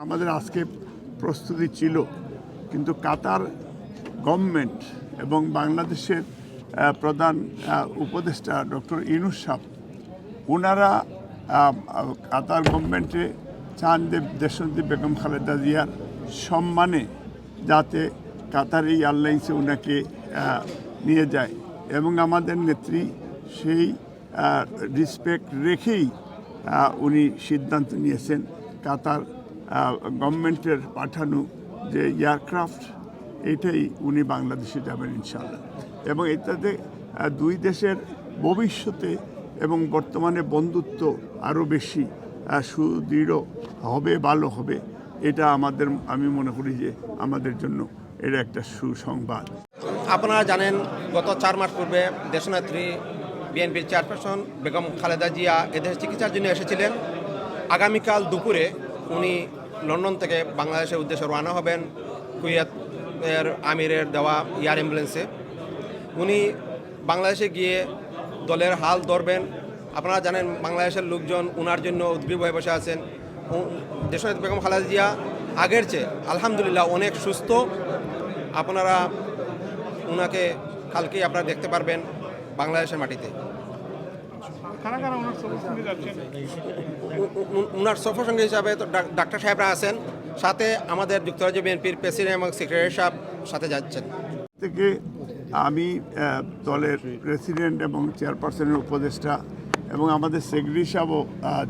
আমাদের আজকে প্রস্তুতি ছিল, কিন্তু কাতার গভর্নমেন্ট এবং বাংলাদেশের প্রধান উপদেষ্টা ডক্টর ইউনূস সাহেব ওনারা কাতার গভর্নমেন্টে চান যে দেশনেত্রী বেগম খালেদা জিয়ার সম্মানে যাতে কাতার এই এয়ারলাইন্সে ওনাকে নিয়ে যায়, এবং আমাদের নেত্রী সেই রিসপেক্ট রেখেই উনি সিদ্ধান্ত নিয়েছেন কাতার গভর্নমেন্টের পাঠানো যে এয়ারক্রাফট এটাই উনি বাংলাদেশে যাবেন ইনশাআল্লাহ। এবং এটাতে দুই দেশের ভবিষ্যতে এবং বর্তমানে বন্ধুত্ব আরও বেশি সুদৃঢ় হবে, ভালো হবে। এটা আমি মনে করি যে আমাদের জন্য এটা একটা সুসংবাদ। আপনারা জানেন গত 4 মাস পূর্বে দেশনেত্রী বিএনপির চেয়ারপারসন বেগম খালেদা জিয়া এদেশে চিকিৎসার জন্য এসেছিলেন। আগামীকাল দুপুরে উনি লন্ডন থেকে বাংলাদেশের উদ্দেশ্যে রওনা হবেন কুয়েতের আমিরের দেওয়া এয়ার অ্যাম্বুলেন্সে। উনি বাংলাদেশে গিয়ে দলের হাল ধরবেন। আপনারা জানেন বাংলাদেশের লোকজন ওনার জন্য উদ্গ্রীব হয়ে বসে আছেন। দেশনেত্রী বেগম খালেদা জিয়া আগের চেয়ে আলহামদুলিল্লাহ অনেক সুস্থ। আপনারা ওনাকে কালকেই আপনারা দেখতে পারবেন বাংলাদেশের মাটিতে। ওনার সফর সঙ্গী হিসাবে তো ডাক্তার সাহেবরা আছেন, সাথে আমাদের যুক্তরাজ্য বিএনপির প্রেসিডেন্ট এবং সেক্রেটারি সাহেব সাথে যাচ্ছেন। থেকে আমি দলের প্রেসিডেন্ট এবং চেয়ারপারসনের উপদেষ্টা এবং আমাদের সেক্রেটারি সাহেবও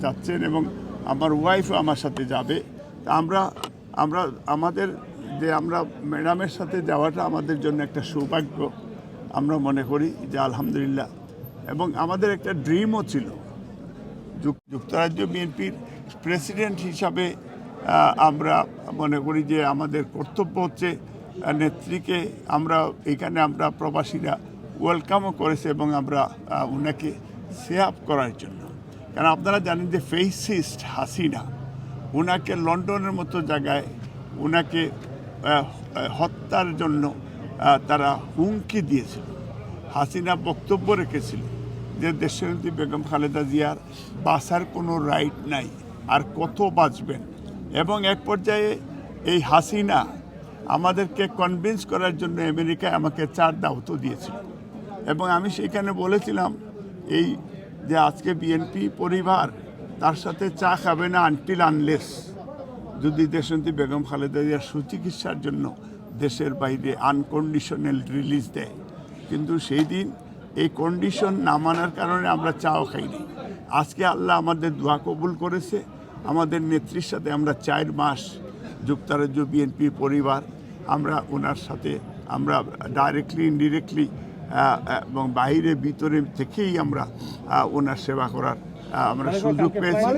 যাচ্ছেন, এবং আমার ওয়াইফও আমার সাথে যাবে। আমরা ম্যাডামের সাথে যাওয়াটা আমাদের জন্য একটা সৌভাগ্য আমরা মনে করি যে আলহামদুলিল্লাহ। এবং আমাদের একটা ড্রিমও ছিল যুক্তরাজ্য বিএনপির প্রেসিডেন্ট হিসাবে আমরা মনে করি যে আমাদের কর্তব্য হচ্ছে নেত্রীকে আমরা প্রবাসীরা ওয়েলকামও করেছে এবং আমরা ওনাকে সেভ করার জন্য। কারণ আপনারা জানেন যে ফেসিস্ট হাসিনা ওনাকে লন্ডনের মতো জায়গায় ওনাকে হত্যার জন্য তারা হুমকি দিয়েছিল। হাসিনা বক্তব্য রেখেছিল যে দেশনেত্রী বেগম খালেদা জিয়ার বাঁচার কোনো রাইট নাই, আর কত বাঁচবেন। এবং এক পর্যায়ে এই হাসিনা আমাদেরকে কনভিন্স করার জন্য আমেরিকায় আমাকে 4 দাওয়াতও দিয়েছিল, এবং আমি সেখানে বলেছিলাম এই যে আজকে বিএনপি পরিবার তার সাথে চা খাবে না আনলেস যদি দেশনেত্রী বেগম খালেদা জিয়ার সুচিকিৎসার জন্য দেশের বাইরে আনকন্ডিশনাল রিলিজ দেয়। কিন্তু সেই দিন এই কন্ডিশন না মানার কারণে আমরা চাও খাইনি। আজকে আল্লাহ আমাদের দোয়া কবুল করেছে। আমাদের নেত্রীর সাথে আমরা 4 মাস যুক্তরাজ্য বিএনপি পরিবার আমরা ওনার সাথে আমরা ডাইরেক্টলি ইনডিরেক্টলি এবং বাইরে ভিতরে থেকেই আমরা ওনার সেবা করার আমরা সুযোগ পেয়েছি।